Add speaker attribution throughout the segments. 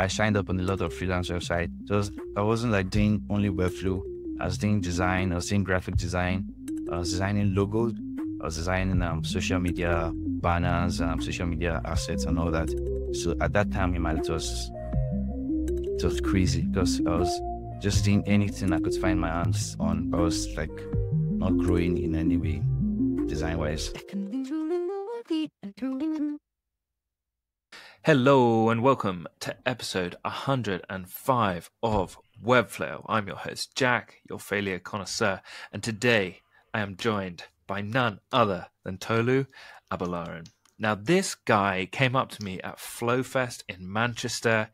Speaker 1: I signed up on a lot of freelance websites. So I wasn't like doing only Webflow. I was doing design, I was doing graphic design, I was designing logos, I was designing social media banners, social media assets and all that. So at that time in my life, it was crazy because I was just doing anything I could find my hands on. I was like not growing in any way, design-wise.
Speaker 2: Hello and welcome to episode 105 of Webflail. I'm your host Jack, your failure connoisseur, and today I am joined by none other than Tolu Abolarin. Now this guy came up to me at FlowFest in Manchester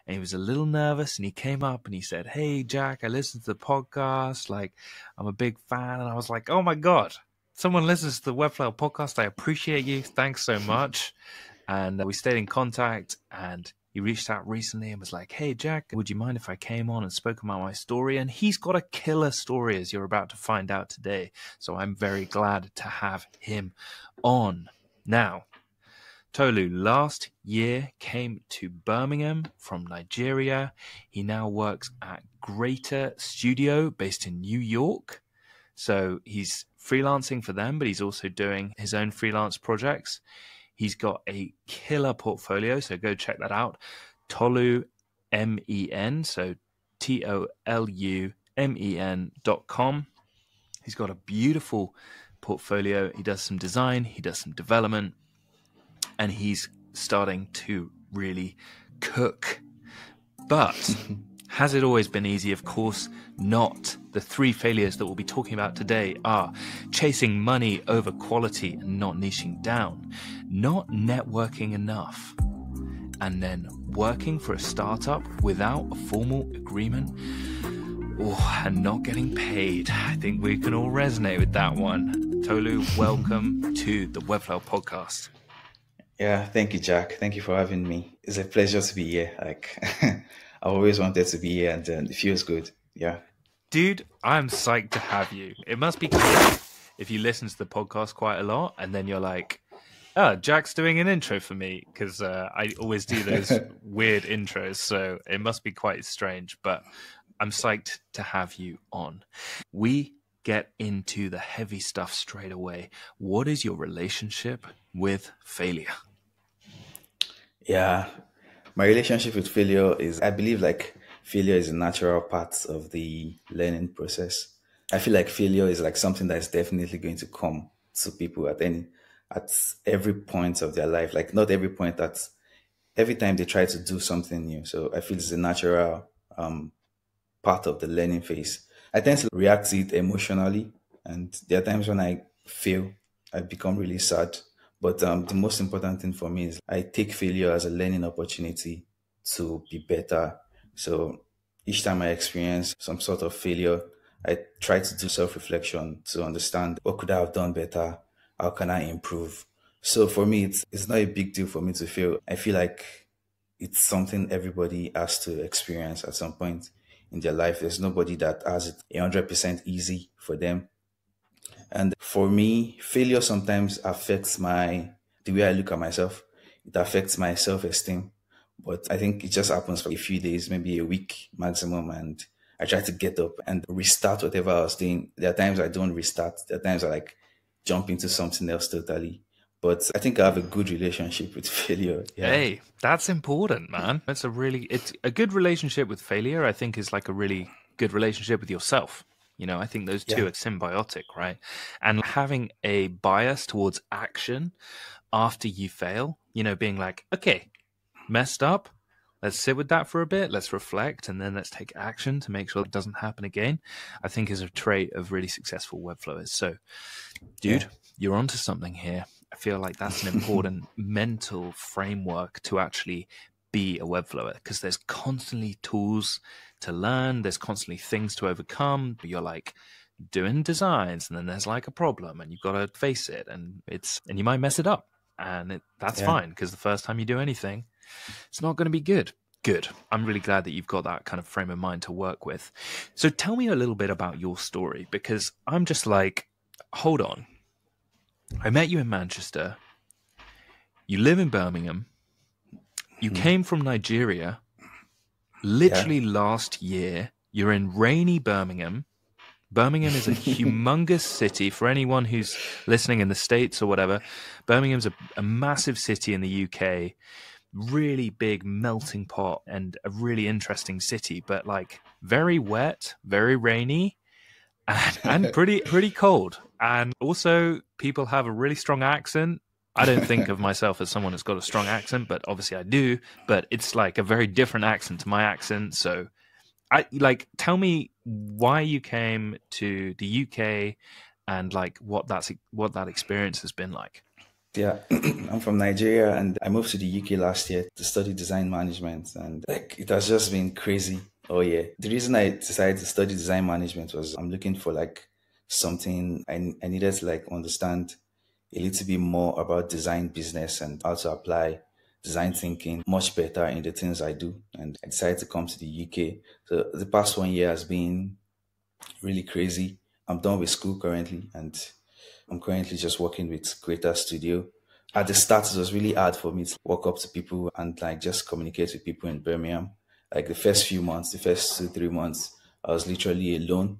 Speaker 2: and he was a little nervous and he came up and he said, "Hey Jack, I listened to the podcast, like I'm a big fan." And I was like, "Oh my God, someone listens to the Webflail podcast. I appreciate you. Thanks so much." And we stayed in contact and he reached out recently and was like, "Hey, Jack, would you mind if I came on and spoke about my story?" And he's got a killer story, as you're about to find out today. So I'm very glad to have him on. Now, Tolu last year came to Birmingham from Nigeria. He now works at Greater Studio based in New York. So he's freelancing for them, but he's also doing his own freelance projects. He's got a killer portfolio, so go check that out. Tolu MEN, so TOLUMEN.com. He's got a beautiful portfolio. He does some design, he does some development, and he's starting to really cook. But has it always been easy? Of course not. The three failures that we'll be talking about today are chasing money over quality and not niching down, not networking enough, and then working for a startup without a formal agreement, and not getting paid. I think we can all resonate with that one. Tolu, welcome to the Webflow podcast.
Speaker 3: Yeah, thank you, Jack. Thank you for having me. It's a pleasure to be here. I always wanted to be here and it feels good. Yeah.
Speaker 2: Dude, I'm psyched to have you. It must be cool if you listen to the podcast quite a lot and then you're like, "Oh, Jack's doing an intro for me," because I always do those weird intros. So it must be quite strange, but I'm psyched to have you on. We get into the heavy stuff straight away. What is your relationship with failure?
Speaker 3: Yeah. My relationship with failure is, I believe failure is a natural part of the learning process. I feel like failure is like something that is definitely going to come to people at every point of their life. Like not every point, every time they try to do something new. So I feel it's a natural part of the learning phase. I tend to react to it emotionally. And there are times when I fail, I become really sad. But the most important thing for me is I take failure as a learning opportunity to be better. So each time I experience some sort of failure, I try to do self-reflection to understand what could I have done better? How can I improve? So for me, it's not a big deal for me to fail. I feel like it's something everybody has to experience at some point in their life. There's nobody that has it 100% easy for them. And for me, failure sometimes affects the way I look at myself. It affects my self-esteem. But I think it just happens for a few days, maybe a week maximum. And I try to get up and restart whatever I was doing. There are times I don't restart. There are times I jump into something else totally. But I think I have a good relationship with failure. Yeah.
Speaker 2: Hey, that's important, man. It's a good relationship with failure, I think, is like a really good relationship with yourself. You know, I think those two are symbiotic, right? And having a bias towards action after you fail, being like, okay, messed up. Let's sit with that for a bit. Let's reflect, and then let's take action to make sure it doesn't happen again. I think is a trait of really successful Webflowers. So, dude, you're onto something here. I feel like that's an important mental framework to actually be a Webflower, because there's constantly tools to learn. There's constantly things to overcome. But you're like doing designs, and then there's like a problem, and you've got to face it, and you might mess it up, and that's fine, because the first time you do anything, it's not going to be good. Good. I'm really glad that you've got that kind of frame of mind to work with. So tell me a little bit about your story, because I'm just like, hold on. I met you in Manchester. You live in Birmingham. You came from Nigeria. literally last year. You're in rainy Birmingham. Birmingham is a humongous city. For anyone who's listening in the States or whatever, Birmingham's a massive city in the UK, really big melting pot and a really interesting city, but like very wet, very rainy, and pretty cold. And also people have a really strong accent. I don't think of myself as someone that's got a strong accent, but obviously I do. But it's like a very different accent to my accent. So tell me why you came to the UK and like what that experience has been like.
Speaker 3: Yeah, I'm from Nigeria and I moved to the UK last year to study design management, and like it has just been crazy. Oh yeah. The reason I decided to study design management was I'm looking for like something I needed to like understand a little bit more about design business and how to apply design thinking much better in the things I do. And I decided to come to the UK. So the past 1 year has been really crazy. I'm done with school currently and I'm currently just working with Creator Studio. At the start, it was really hard for me to walk up to people and like just communicate with people in Birmingham. Like the first few months, the first 2-3 months, I was literally alone.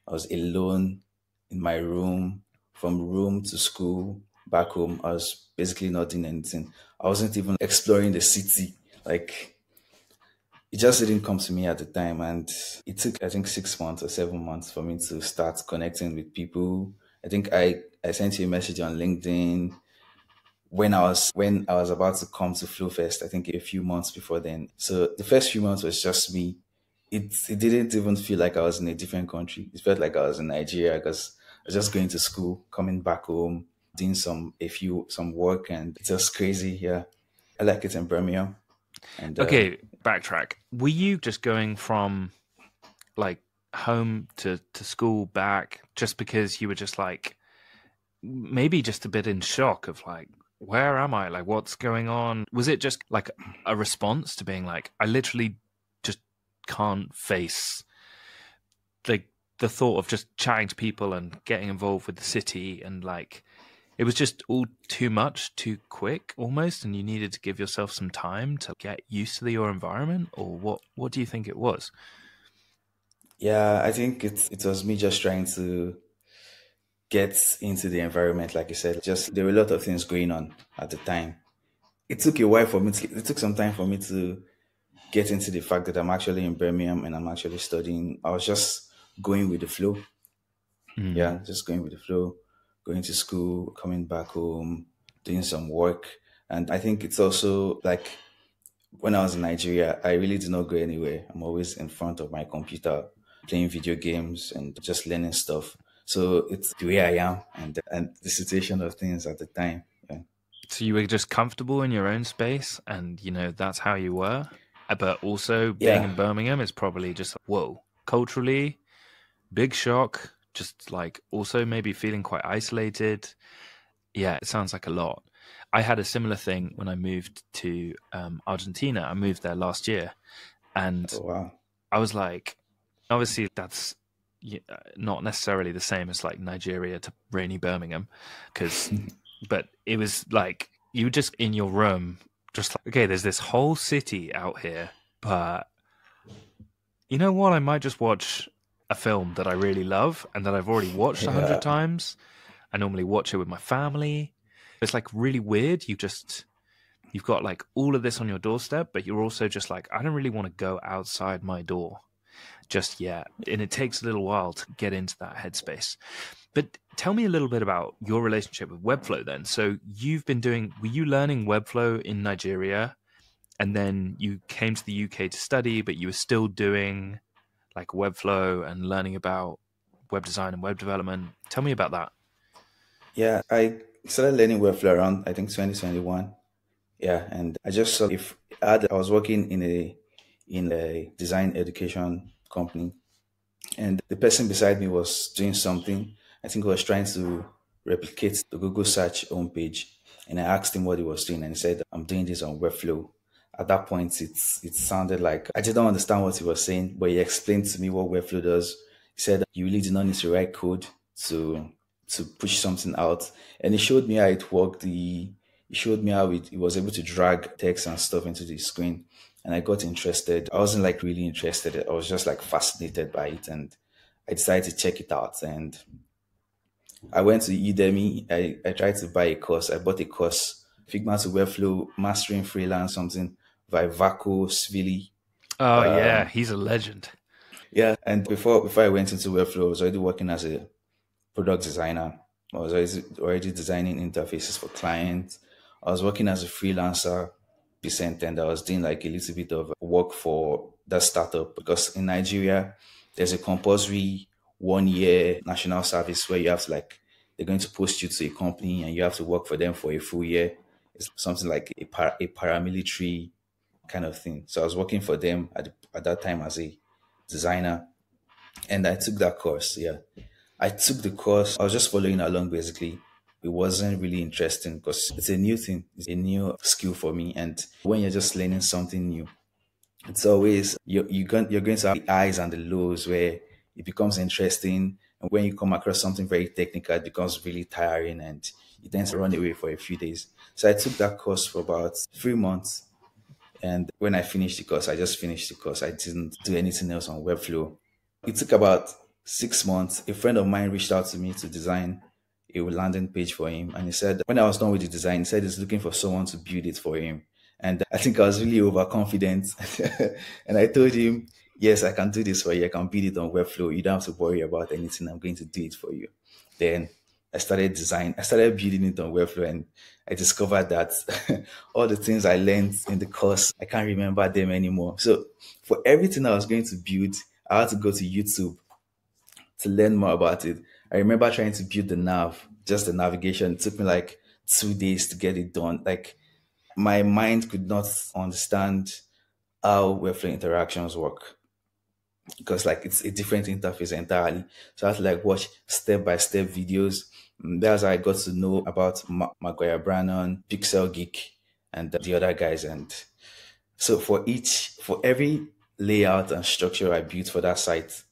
Speaker 3: I was alone in my room, from room to school, back home. I was basically not doing anything. I wasn't even exploring the city. Like it just didn't come to me at the time. And it took, I think, 6 months or 7 months for me to start connecting with people. I think I sent you a message on LinkedIn when I was about to come to FlowFest, I think a few months before then. So the first few months was just me. It didn't even feel like I was in a different country. It felt like I was in Nigeria because I was just going to school, coming back home, doing some work, and it's just crazy. Yeah. I like it in Birmingham. And
Speaker 2: okay, backtrack. Were you just going from like home to school back just because you were just like maybe just a bit in shock of like, where am I? Like, what's going on? Was it just like a response to being like, I literally just can't face like the thought of just chatting to people and getting involved with the city, and like it was just all too much, too quick almost, and you needed to give yourself some time to get used to your environment? Or what do you think it was?
Speaker 3: Yeah, I think it was me just trying to get into the environment, like you said. Just there were a lot of things going on at the time. It took some time for me to get into the fact that I'm actually in Birmingham and I'm actually studying. I was just going with the flow.
Speaker 2: Mm.
Speaker 3: Yeah, just going with the flow, going to school, coming back home, doing some work. And I think it's also like when I was in Nigeria, I really did not go anywhere. I'm always in front of my computer, playing video games and just learning stuff. So it's the way I am and the situation of things at the time. Yeah.
Speaker 2: So you were just comfortable in your own space, and you know that's how you were. But also being in Birmingham is probably just whoa, culturally, big shock. Just like also maybe feeling quite isolated. Yeah, it sounds like a lot. I had a similar thing when I moved to Argentina. I moved there last year, and I was like, obviously that's not necessarily the same as like Nigeria to rainy Birmingham, but it was like you were just in your room, just like, okay, there's this whole city out here, but you know what? I might just watch a film that I really love and that I've already watched 100 times. I normally watch it with my family. It's like really weird. You've got like all of this on your doorstep, but you're also just like, I don't really want to go outside my door just yet. And it takes a little while to get into that headspace. But tell me a little bit about your relationship with Webflow then. So were you learning Webflow in Nigeria, and then you came to the UK to study, but you were still doing like Webflow and learning about web design and web development? Tell me about that.
Speaker 3: Yeah, I started learning Webflow around, I think, 2021. Yeah, and I just saw I was working in a design education company, and the person beside me was doing something. I think he was trying to replicate the Google search homepage, and I asked him what he was doing, and he said, "I'm doing this on Webflow." At that point, it sounded like I didn't understand what he was saying, but he explained to me what Webflow does. He said, "You really do not need to write code to push something out," and he showed me how it worked. He showed me how he was able to drag text and stuff into the screen. and I got interested. I wasn't like really interested. I was just like fascinated by it, and I decided to check it out. And I went to Udemy. I tried to buy a course. I bought a course, Figma to Webflow, Mastering Freelance, something by Vaco Svili.
Speaker 2: Oh yeah, he's a legend.
Speaker 3: Yeah, and before I went into Webflow, I was already working as a product designer. I was already designing interfaces for clients. I was working as a freelancer, and I was doing like a little bit of work for that startup, because in Nigeria, there's a compulsory 1 year national service where you have to like, they're going to post you to a company and you have to work for them for a full year. It's something like a paramilitary kind of thing. So I was working for them at that time as a designer, and I took that course. Yeah, I took the course. I was just following along basically. It wasn't really interesting because it's a new thing, it's a new skill for me. And when you're just learning something new, it's always you're going to have the highs and the lows where it becomes interesting. And when you come across something very technical, it becomes really tiring and you tend to run away for a few days. So I took that course for about 3 months. And when I finished the course, I just finished the course. I didn't do anything else on Webflow. It took about 6 months. A friend of mine reached out to me to design a landing page for him. And he said, when I was done with the design, he said he's looking for someone to build it for him. And I think I was really overconfident. And I told him, yes, I can do this for you. I can build it on Webflow. You don't have to worry about anything. I'm going to do it for you. Then I started building it on Webflow, and I discovered that all the things I learned in the course, I can't remember them anymore. So for everything I was going to build, I had to go to YouTube to learn more about it. I remember trying to build the nav, just the navigation. It took me like 2 days to get it done. Like my mind could not understand how Webflow interactions work, because like it's a different interface entirely. So I had to like watch step-by-step videos. That's how I got to know about Maguire Brannon, Pixel Geek, and the other guys. And so for every layout and structure I built for that site,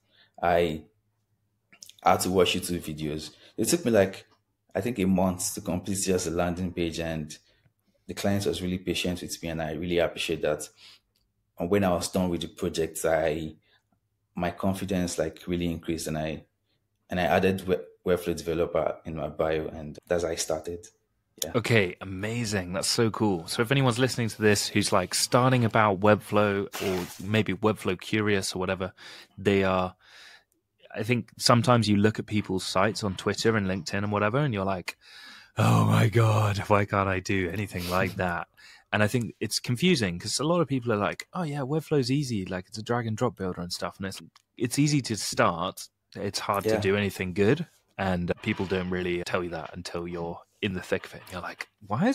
Speaker 3: I had to watch YouTube videos. It took me like, I think, a month to complete just a landing page, and the client was really patient with me, and I really appreciate that. And when I was done with the project, my confidence like really increased, and I added Webflow developer in my bio, and that's how I started. Yeah.
Speaker 2: Okay, amazing. That's so cool. So if anyone's listening to this who's like starting about Webflow, or maybe Webflow curious or whatever, I think sometimes you look at people's sites on Twitter and LinkedIn and whatever, and you're like, oh my God, why can't I do anything like that? And I think it's confusing because a lot of people are like, oh yeah, Webflow's easy. Like it's a drag and drop builder and stuff. And it's easy to start. It's hard to do anything good. And people don't really tell you that until you're in the thick of it. You're like, why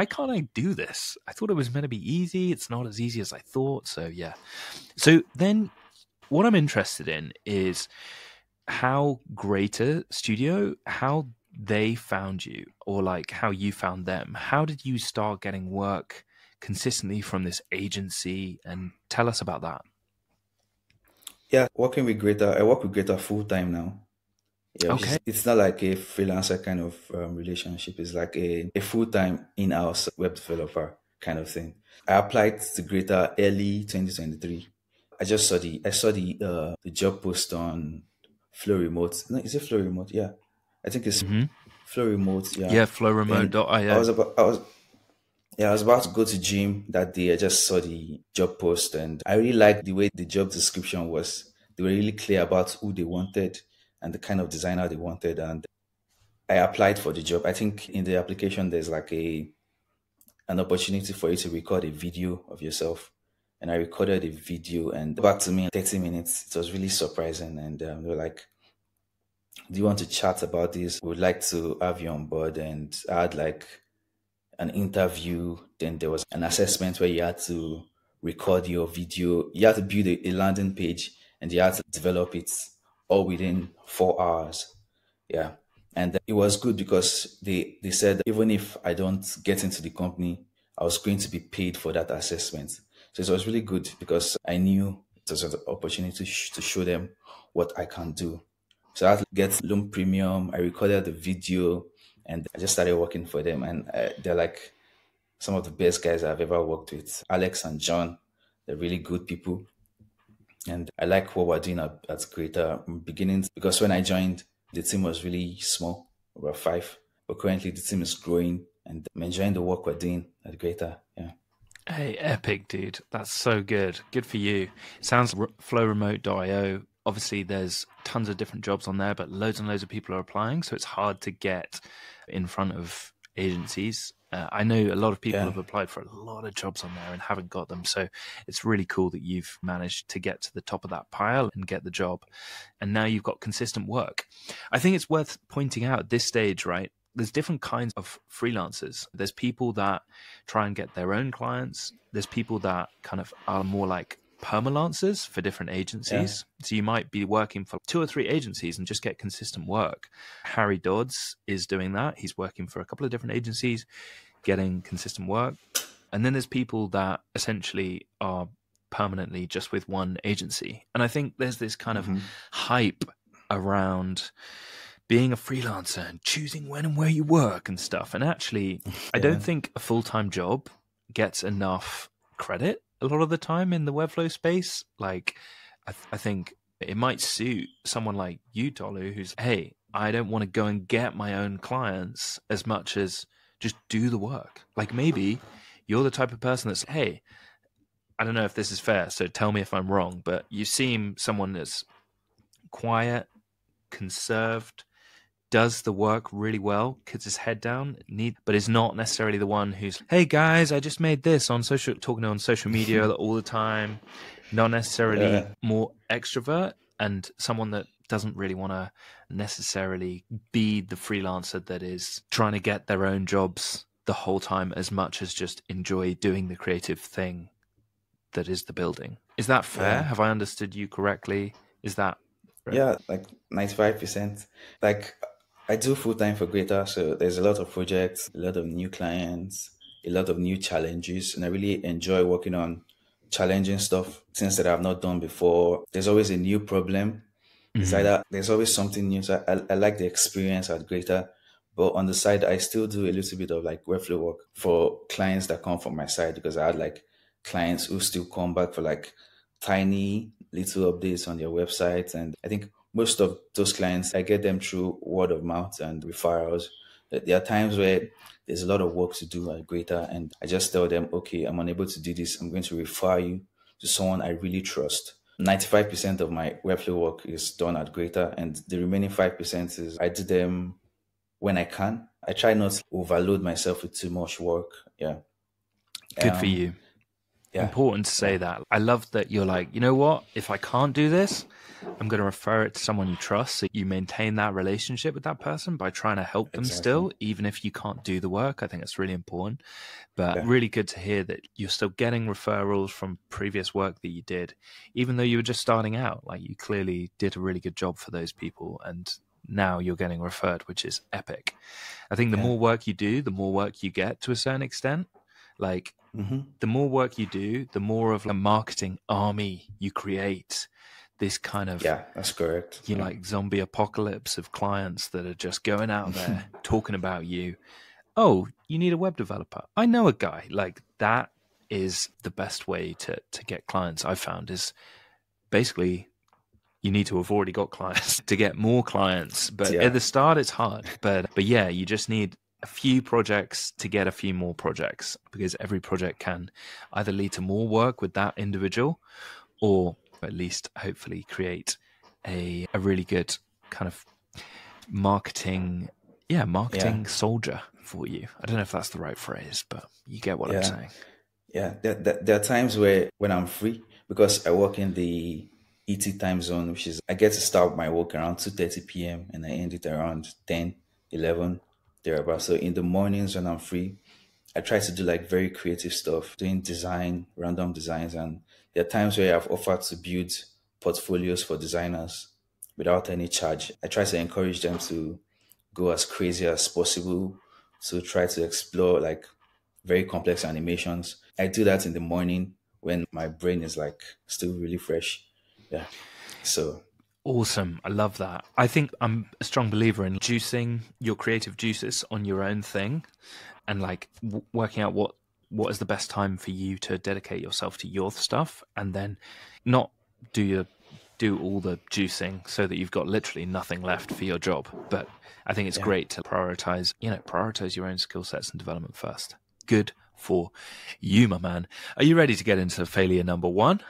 Speaker 2: can't I do this? I thought it was meant to be easy. It's not as easy as I thought. So yeah. So then what I'm interested in is how Greater Studio, how they found you, or like how you found them. How did you start getting work consistently from this agency? And tell us about that.
Speaker 3: Yeah, working with Greater, I work with Greater full time now. Yeah,
Speaker 2: okay.
Speaker 3: It's not like a freelancer kind of relationship. It's like a full-time in-house web developer kind of thing. I applied to Greater early 2023. I saw the job post on Flow Remote. No, is it Flow Remote? Yeah, I think it's Flow Remote. Yeah,
Speaker 2: yeah, flowremote.io.
Speaker 3: I was about to go to gym that day. I just saw the job post, and I really liked the way the job description was. They were really clear about who they wanted and the kind of designer they wanted. And I applied for the job. I think in the application, there's like an opportunity for you to record a video of yourself. And I recorded a video, and back to me in 30 minutes. It was really surprising. And they were like, do you want to chat about this? We would like to have you on board. And I had like an interview. Then there was an assessment where you had to record your video. You had to build a landing page, and you had to develop it all within 4 hours. Yeah. And it was good because they said even if I don't get into the company, I was going to be paid for that assessment. So it was really good because I knew it was an opportunity to show them what I can do. So I had to get Loom Premium. I recorded the video, and I just started working for them. And they're like some of the best guys I've ever worked with. Alex and John, they're really good people. And I like what we're doing at Greater Beginnings, because when I joined, the team was really small, about 5. But currently the team is growing and I'm enjoying the work we're doing at Greater. Yeah.
Speaker 2: Hey, epic, dude. That's so good. Good for you. Sounds flowremote.io. Obviously, there's tons of different jobs on there, but loads and loads of people are applying. So it's hard to get in front of agencies. I know a lot of people have applied for a lot of jobs on there and haven't got them. So it's really cool that you've managed to get to the top of that pile and get the job. And now you've got consistent work. I think it's worth pointing out at this stage, right? There's different kinds of freelancers. There's people that try and get their own clients. There's people that kind of are more like permalancers for different agencies. Yeah. So you might be working for 2 or 3 agencies and just get consistent work. Harry Dodds is doing that. He's working for a couple of different agencies, getting consistent work. And then there's people that essentially are permanently just with one agency. And I think there's this kind of hype around being a freelancer and choosing when and where you work and stuff. And actually, I don't think a full-time job gets enough credit a lot of the time in the Webflow space. Like, I think it might suit someone like you, Tolu, who's, hey, I don't want to go and get my own clients as much as just do the work. Like, maybe you're the type of person that's, hey, I don't know if this is fair, so tell me if I'm wrong, but you seem someone that's quiet, conserved, does the work really well, keeps his head down, but is not necessarily the one who's, hey guys, I just made this on talking on social media all the time. Not necessarily more extrovert, and someone that doesn't really want to necessarily be the freelancer that is trying to get their own jobs the whole time as much as just enjoy doing the creative thing that is the building. Is that fair? Yeah. Have I understood you correctly? Is that right?
Speaker 3: Yeah, like 95%. Like, I do full-time for Greater, so there's a lot of projects, a lot of new clients, a lot of new challenges, and I really enjoy working on challenging stuff, things that I've not done before. There's always a new problem. It's either there's always something new. So I like the experience at Greater, but on the side, I still do a little bit of like Webflow work for clients that come from my side, because I had like clients who still come back for like tiny little updates on their website. And I think most of those clients, I get them through word of mouth and referrals. There are times where there's a lot of work to do at Greater, and I just tell them, okay, I'm unable to do this. I'm going to refer you to someone I really trust. 95% of my Webflow work is done at Greater, and the remaining 5% is I do them when I can. I try not to overload myself with too much work. Yeah.
Speaker 2: Good for you. Yeah. Important to say that. I love that you're like, you know what? If I can't do this, I'm going to refer it to someone you trust. So you maintain that relationship with that person by trying to help them still, even if you can't do the work. I think that's really important. But really good to hear that you're still getting referrals from previous work that you did, even though you were just starting out. Like, you clearly did a really good job for those people, and now you're getting referred, which is epic. I think the more work you do, the more work you get to a certain extent. Like, the more work you do, the more of a marketing army you create. This kind of,
Speaker 3: that's correct.
Speaker 2: You know, like zombie apocalypse of clients that are just going out there talking about you. Oh, you need a web developer. I know a guy. Like, that is the best way to get clients, I've found, is basically you need to have already got clients to get more clients. But at the start, it's hard. But yeah, you just need a few projects to get a few more projects, because every project can either lead to more work with that individual, or at least hopefully create a really good kind of marketing soldier for you. I don't know if that's the right phrase, but you get what I'm saying.
Speaker 3: Yeah, there are times when I'm free, because I work in the ET time zone, which is, I get to start my work around 2:30 p.m. and I end it around 10, 11, thereabouts. So in the mornings when I'm free, I try to do like very creative stuff, doing design, random designs. And there are times where I've offered to build portfolios for designers without any charge. I try to encourage them to go as crazy as possible, to try to explore like very complex animations. I do that in the morning when my brain is like still really fresh. Yeah. So
Speaker 2: awesome. I love that. I think I'm a strong believer in juicing your creative juices on your own thing, and like working out what what is the best time for you to dedicate yourself to your stuff, and then not do all the juicing so that you've got literally nothing left for your job. But I think it's great to prioritize your own skill sets and development first. Good for you, my man. Are you ready to get into failure number 1?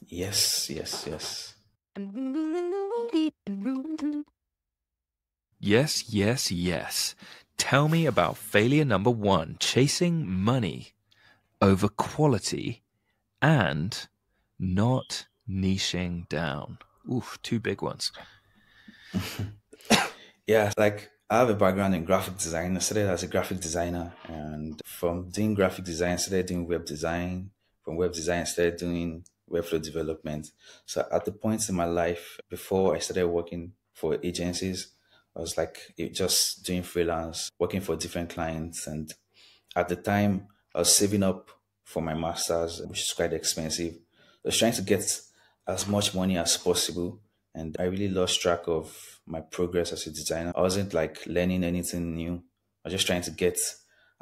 Speaker 3: Yes.
Speaker 2: Yes. Tell me about failure number 1, chasing money over quality and not niching down. Oof, 2 big ones.
Speaker 3: Yeah, like I have a background in graphic design. I started as a graphic designer, and from doing graphic design, I started doing web design. From web design, I started doing Webflow development. So at the points in my life before I started working for agencies, I was like just doing freelance, working for different clients. And at the time, I was saving up for my master's, which is quite expensive. I was trying to get as much money as possible, and I really lost track of my progress as a designer. I wasn't like learning anything new. I was just trying to get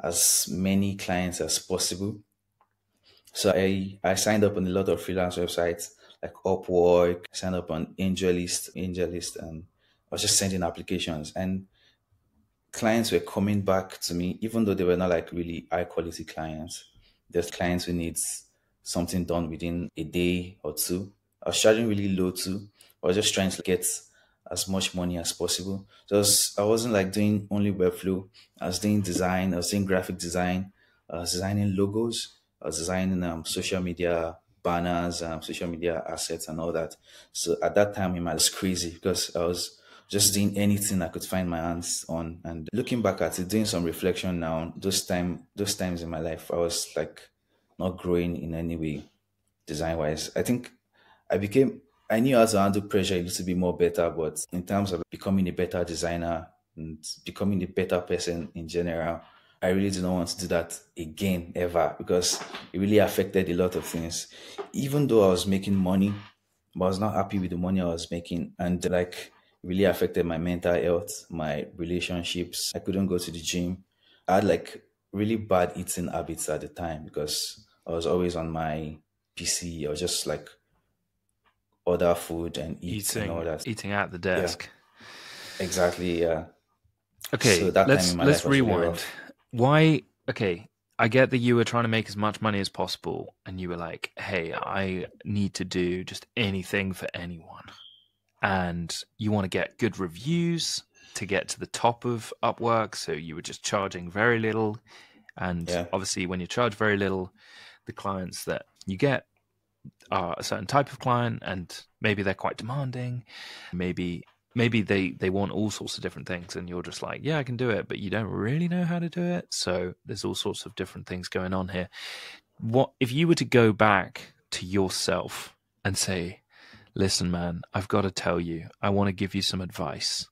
Speaker 3: as many clients as possible. So I signed up on a lot of freelance websites like Upwork, signed up on AngelList, and I was just sending applications, and clients were coming back to me, even though they were not like really high quality clients. There's clients who needs something done within a day or two. I was charging really low too. I was just trying to get as much money as possible. So I wasn't like doing only Webflow. I was doing design. I was doing graphic design. I was designing logos. I was designing social media banners, social media assets, and all that. So at that time, it was crazy because I was just doing anything I could find my hands on. And looking back at it, doing some reflection now, those times in my life, I was like not growing in any way design wise. I think I knew how to handle pressure a little bit more better, but in terms of becoming a better designer and becoming a better person in general, I really do not want to do that again ever, because it really affected a lot of things. Even though I was making money, but I was not happy with the money I was making, and like it really affected my mental health, my relationships. I couldn't go to the gym. I had like really bad eating habits at the time because I was always on my PC. I was just like order food and eat and all that.
Speaker 2: Eating at the desk.
Speaker 3: Yeah, exactly. Yeah.
Speaker 2: Okay,
Speaker 3: So that time in my life
Speaker 2: let's
Speaker 3: was really
Speaker 2: rewind.
Speaker 3: rough.
Speaker 2: Why? Okay, I get that you were trying to make as much money as possible, and you were like, "Hey, I need to do just anything for anyone," and you want to get good reviews to get to the top of Upwork. So you were just charging very little, and obviously, when you charge very little, the clients that you get are a certain type of client, and maybe they're quite demanding. Maybe they want all sorts of different things, and you're just like, yeah, I can do it, but you don't really know how to do it. So there's all sorts of different things going on here. What if you were to go back to yourself and say, listen, man, I've got to tell you, I want to give you some advice.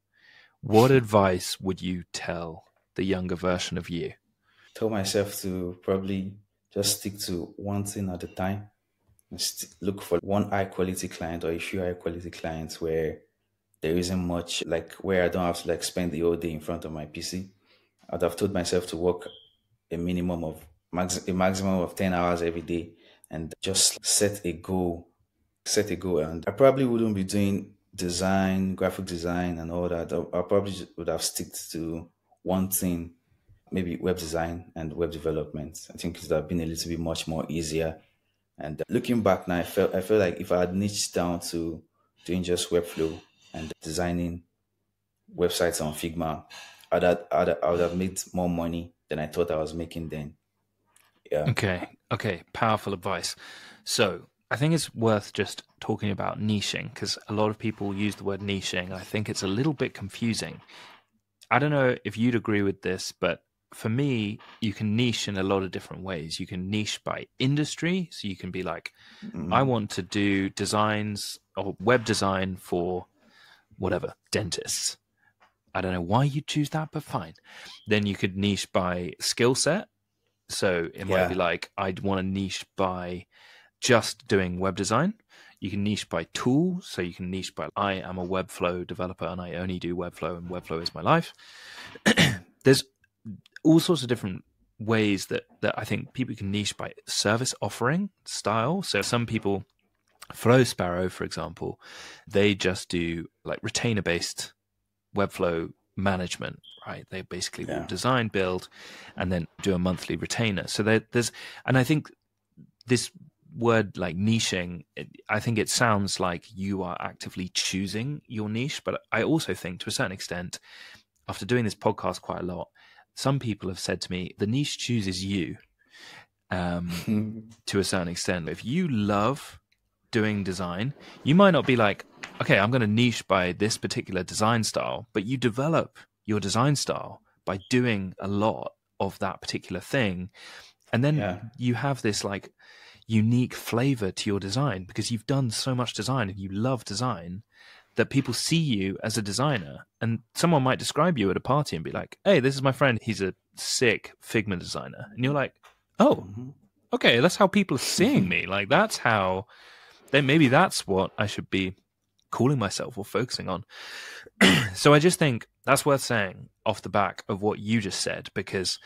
Speaker 2: What advice would you tell the younger version of you?
Speaker 3: Tell myself to probably just stick to one thing at a time. Look for one high quality client or a few high quality clients where there isn't much, like where I don't have to like spend the whole day in front of my PC. I'd have told myself to work a maximum of 10 hours every day, and just set a goal. And I probably wouldn't be doing design, graphic design and all that. I probably would have sticked to one thing, maybe web design and web development. I think it would have been a little bit much more easier. And looking back now, I feel like if I had niched down to doing just Webflow and designing websites on Figma, I would have made more money than I thought I was making then. Yeah.
Speaker 2: Okay. Powerful advice. So I think it's worth just talking about niching, because a lot of people use the word niching. I think it's a little bit confusing. I don't know if you'd agree with this, but for me, you can niche in a lot of different ways. You can niche by industry. So you can be like, I want to do designs or web design for whatever, dentists. I don't know why you choose that, but fine. Then you could niche by skill set. So it might be like, I'd want to niche by just doing web design. You can niche by tool. So you can niche by, I am a Webflow developer and I only do Webflow, and Webflow is my life. There's all sorts of different ways that I think people can niche by service offering style. So some people, Flow Sparrow, for example, they just do like retainer-based Webflow management, right? They basically will design, build, and then do a monthly retainer. So there's, and I think this word like niching, I think it sounds like you are actively choosing your niche, but I also think to a certain extent, after doing this podcast quite a lot, some people have said to me, the niche chooses you to a certain extent. If you love doing design, you might not be like, okay, I'm going to niche by this particular design style, but you develop your design style by doing a lot of that particular thing. And then you have this like unique flavor to your design because you've done so much design and you love design that people see you as a designer. And someone might describe you at a party and be like, hey, this is my friend. He's a sick Figma designer. And you're like, oh, okay, that's how people are seeing me. Like that's how, then maybe that's what I should be calling myself or focusing on. So I just think that's worth saying off the back of what you just said, because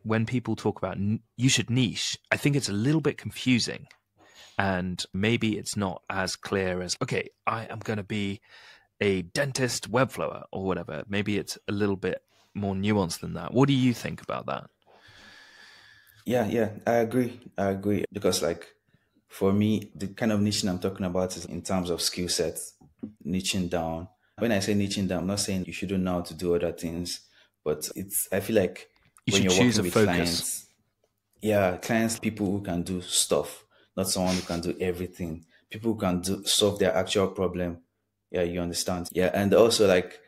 Speaker 2: when people talk about you should niche, I think it's a little bit confusing. And maybe it's not as clear as, okay, I am going to be a dentist Webflower or whatever. Maybe it's a little bit more nuanced than that. What do you think about that?
Speaker 3: Yeah, I agree. Because like for me, the kind of niching I'm talking about is in terms of skill sets, niching down. When I say niching down, I'm not saying you shouldn't know how to do other things, but I feel like when you're working with clients, clients, people who can do stuff, not someone who can do everything. People who can solve their actual problem. Yeah, you understand. Yeah, and also like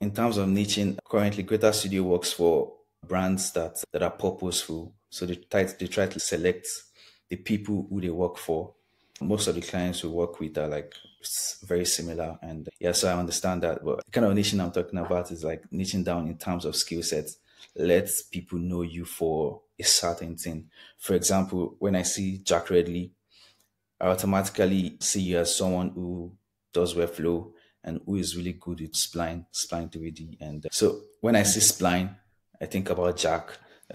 Speaker 3: in terms of niching, currently Greater Studio works for brands that are purposeful. So they try to select the people who they work for. Most of the clients we work with are like very similar. And so I understand that. But the kind of niching I'm talking about is like niching down in terms of skill sets. Let people know you for a certain thing. For example, when I see Jack Redley, I automatically see you as someone who does Webflow and who is really good with Spline 3D. And so when I see Spline, I think about Jack.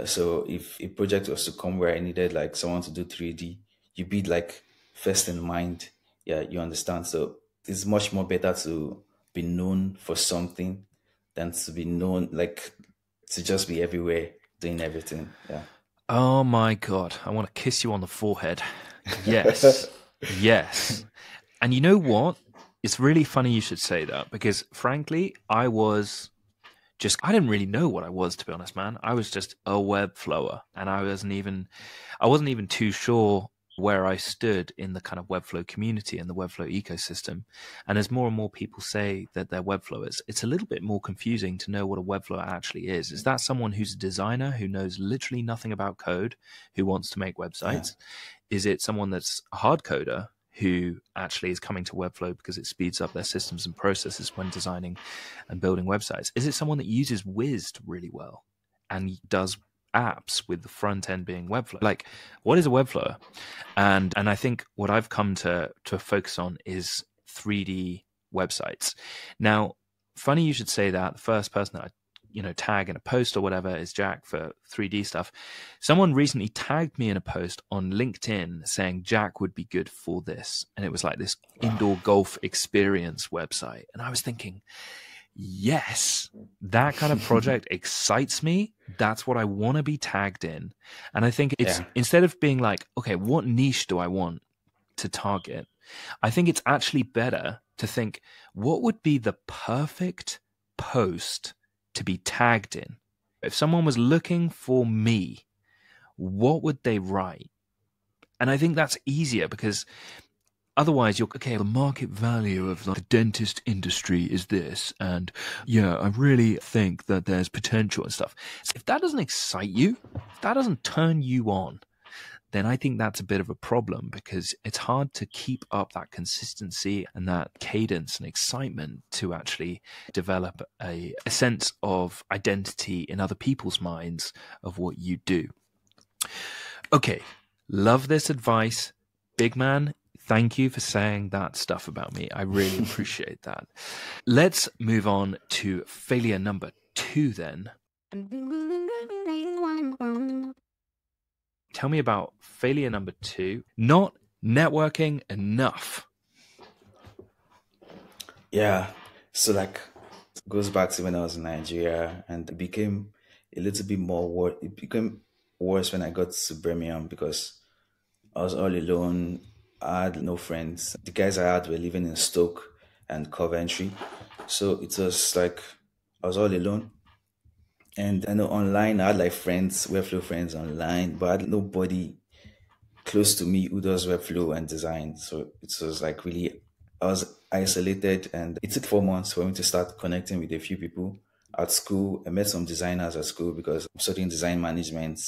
Speaker 3: So if a project was to come where I needed like someone to do 3D, you'd be like first in mind. Yeah, you understand. So it's much more better to be known for something than to be known, like to just be everywhere doing everything. Yeah.
Speaker 2: Oh my God. I want to kiss you on the forehead. Yes. Yes. And you know what? It's really funny you should say that because frankly, I didn't really know what I was, to be honest, man. I was just a Webflower and I wasn't even too sure where I stood in the kind of Webflow community and the Webflow ecosystem. And as more and more people say that they're Webflowers, it's a little bit more confusing to know what a Webflower actually is. Is that someone who's a designer who knows literally nothing about code, who wants to make websites? Yeah. Is it someone that's a hard coder who actually is coming to Webflow because it speeds up their systems and processes when designing and building websites? Is it someone that uses Wiz really well and does apps with the front end being Webflow? Like, what is a Webflower? And I think what I've come to focus on is 3D websites. Now, funny you should say that. The first person that I tag in a post or whatever is Jack for 3D stuff. Someone recently tagged me in a post on LinkedIn saying Jack would be good for this. And it was like this indoor golf experience website. And I was thinking, yes, that kind of project excites me. That's what I want to be tagged in. And I think it's instead of being like, okay, what niche do I want to target? I think it's actually better to think, what would be the perfect post to be tagged in? If someone was looking for me, what would they write? And I think that's easier because otherwise the market value of the dentist industry is this. And I really think that there's potential and stuff. If that doesn't excite you, if that doesn't turn you on, then I think that's a bit of a problem because it's hard to keep up that consistency and that cadence and excitement to actually develop a sense of identity in other people's minds of what you do. Okay, love this advice. Big man, thank you for saying that stuff about me. I really appreciate that. Let's move on to failure number 2 then. tell me about failure number 2, not networking enough.
Speaker 3: Yeah. So like it goes back to when I was in Nigeria, and it became a little bit more it became worse when I got to Birmingham because I was all alone. I had no friends. The guys I had were living in Stoke and Coventry. So it was like I was all alone. And I know online I had like friends, Webflow friends online, but I had nobody close to me who does Webflow and design. So it was like really, I was isolated, and it took 4 months for me to start connecting with a few people at school. I met some designers at school because I'm studying design management.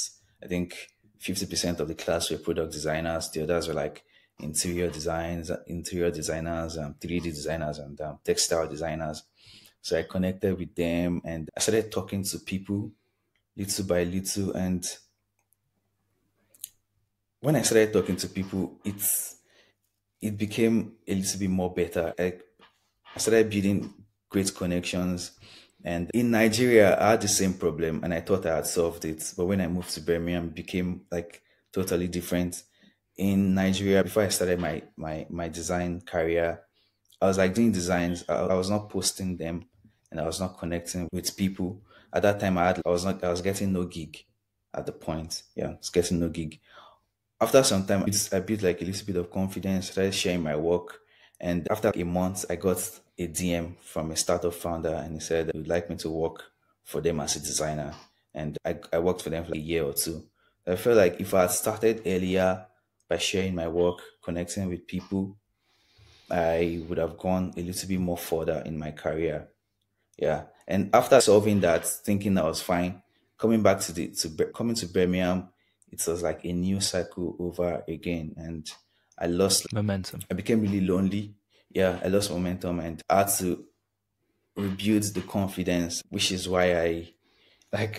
Speaker 3: I think 50% of the class were product designers. The others were like interior designers, 3D designers, and textile designers. So I connected with them and I started talking to people little by little. And when I started talking to people, it became a little bit more better. I started building great connections. And in Nigeria, I had the same problem and I thought I had solved it. But when I moved to Birmingham, it became like totally different. In Nigeria, before I started my design career, I was like doing designs. I was not posting them and I was not connecting with people. At that time, I was getting no gig at the point. Yeah, I was getting no gig. After some time, I built like a little bit of confidence, started sharing my work. And after a month, I got a DM from a startup founder and he said he would like me to work for them as a designer. And I worked for them for like a year or two. I felt like if I had started earlier by sharing my work, connecting with people, I would have gone a little bit more further in my career. Yeah. And after solving that, thinking I was fine, coming back coming to Birmingham, it was like a new cycle over again. And I lost
Speaker 2: momentum.
Speaker 3: I became really lonely. Yeah, I lost momentum and I had to rebuild the confidence, which is why I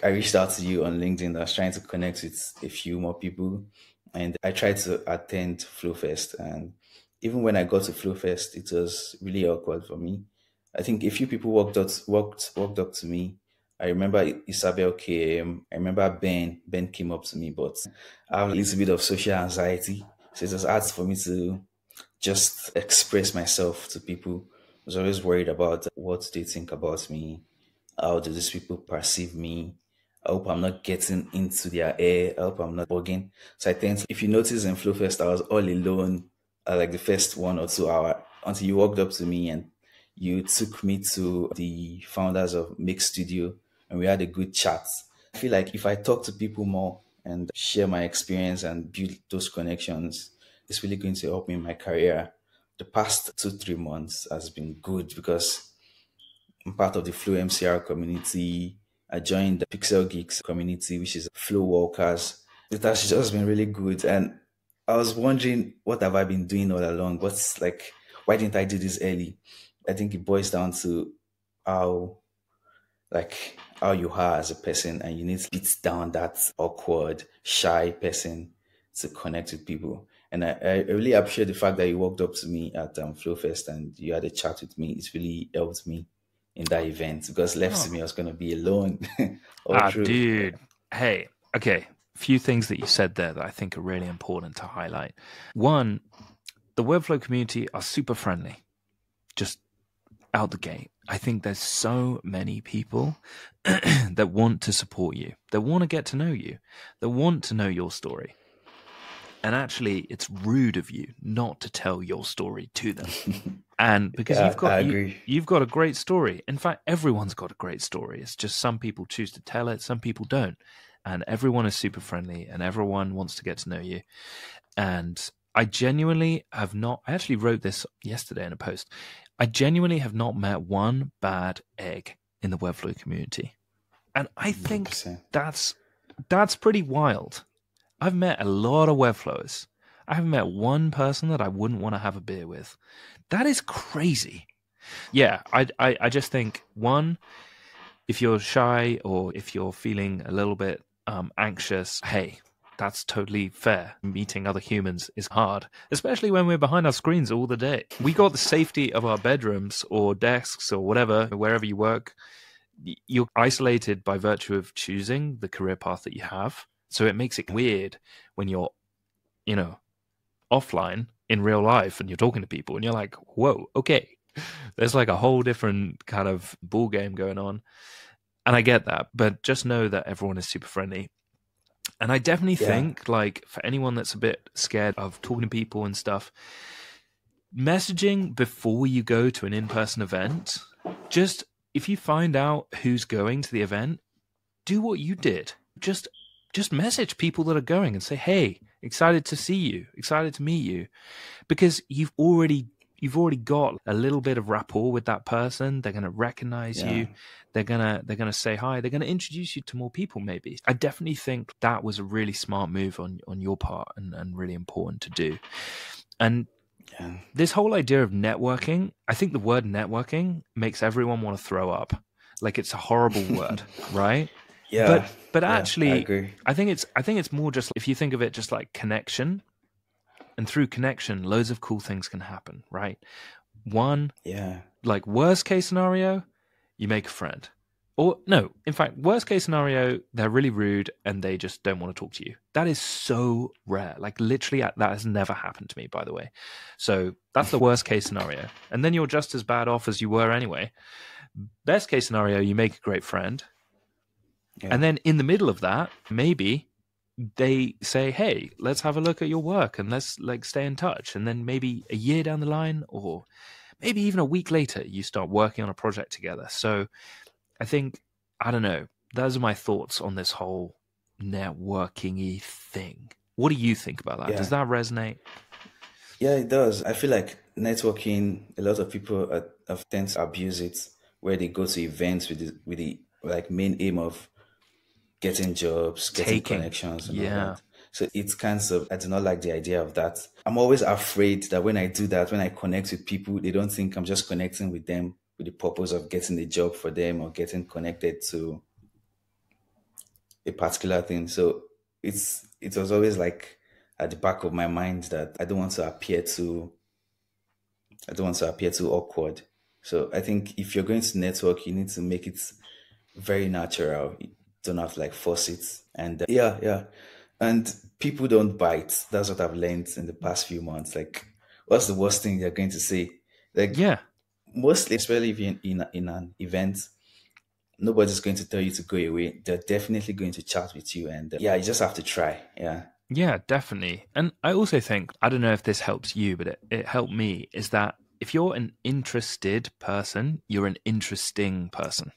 Speaker 3: reached out to you on LinkedIn. I was trying to connect with a few more people and I tried to attend FlowFest. And even when I got to FlowFest, it was really awkward for me. I think a few people walked up to me. I remember Isabel came. I remember Ben. Ben came up to me, but I have a little bit of social anxiety. So it was hard for me to just express myself to people. I was always worried about what they think about me. How do these people perceive me? I hope I'm not getting into their air. I hope I'm not bugging. So I think if you notice in FlowFest, I was all alone like the first 1 or 2 hours until you walked up to me and you took me to the founders of Make Studio and we had a good chat. I feel like if I talk to people more and share my experience and build those connections, it's really going to help me in my career. The past 2-3 months has been good because I'm part of the Flow MCR community. I joined the Pixel Geeks community, which is Flow Walkers. It has just been really good. And I was wondering, what have I been doing all along? Why didn't I do this early? I think it boils down to how you are as a person, and you need to beat down that awkward, shy person to connect with people. And I really appreciate the fact that you walked up to me at FlowFest and you had a chat with me. It's really helped me in that event because left to me, I was going to be alone.
Speaker 2: Dude. Hey, okay. Few things that you said there that I think are really important to highlight. One, the Webflow community are super friendly. Just out the gate. I think there's so many people that want to support you, that want to get to know you, that want to know your story. And actually, it's rude of you not to tell your story to them. And because you've got a great story. In fact, everyone's got a great story. It's just some people choose to tell it, some people don't. And everyone is super friendly and everyone wants to get to know you. And I genuinely have not, I actually wrote this yesterday in a post. I genuinely have not met one bad egg in the Webflow community. And I think 100%. That's pretty wild. I've met a lot of Webflowers. I haven't met one person that I wouldn't want to have a beer with. That is crazy. Yeah, I just think, one, if you're shy or if you're feeling a little bit anxious, hey, that's totally fair. Meeting other humans is hard, especially when we're behind our screens all the day. We got the safety of our bedrooms or desks or whatever, wherever you work. You're isolated by virtue of choosing the career path that you have. So it makes it weird when you're, you know, offline in real life and you're talking to people and you're like, whoa, okay, there's like a whole different kind of ball game going on. And I get that, but just know that everyone is super friendly. And I definitely think, like, for anyone that's a bit scared of talking to people and stuff, messaging before you go to an in-person event, just if you find out who's going to the event, do what you did. Just message people that are going and say, hey, excited to see you, excited to meet you, because you've already got a little bit of rapport with that person. They're going to recognize you. They're going to say hi. They're going to introduce you to more people maybe. I definitely think that was a really smart move on your part and really important to do. And this whole idea of networking, I think the word networking makes everyone want to throw up. Like, it's a horrible word, right?
Speaker 3: Yeah.
Speaker 2: But actually,
Speaker 3: I agree.
Speaker 2: I think it's more just, if you think of it just like connection, and through connection, loads of cool things can happen, right? One, like worst case scenario, you make a friend. Or no, in fact, worst case scenario, they're really rude and they just don't want to talk to you. That is so rare. Like, literally, that has never happened to me, by the way. So that's the worst case scenario. And then you're just as bad off as you were anyway. Best case scenario, you make a great friend. And then in the middle of that, maybe they say, hey, let's have a look at your work and let's like stay in touch. And then maybe a year down the line, or maybe even a week later, you start working on a project together. So I think, I don't know, those are my thoughts on this whole networking-y thing. What do you think about that? Does that resonate?
Speaker 3: Yeah, it does. I feel like networking, a lot of people tend to abuse it, where they go to events with the like main aim of getting jobs, getting connections, and all that. So it's kind of, I do not like the idea of that. I'm always afraid that when I do that, when I connect with people, they don't think I'm just connecting with them with the purpose of getting a job for them or getting connected to a particular thing. So it was always like at the back of my mind that I don't want to appear too awkward. So I think if you're going to network, you need to make it very natural. You don't have to like force it. And and people don't bite. That's what I've learned in the past few months. Like, what's the worst thing they're going to say? Like, mostly, especially if you're in an event, nobody's going to tell you to go away. They're definitely going to chat with you. And you just have to try.
Speaker 2: Yeah, definitely. And I also think, I don't know if this helps you, but it helped me, is that if you're an interested person, you're an interesting person.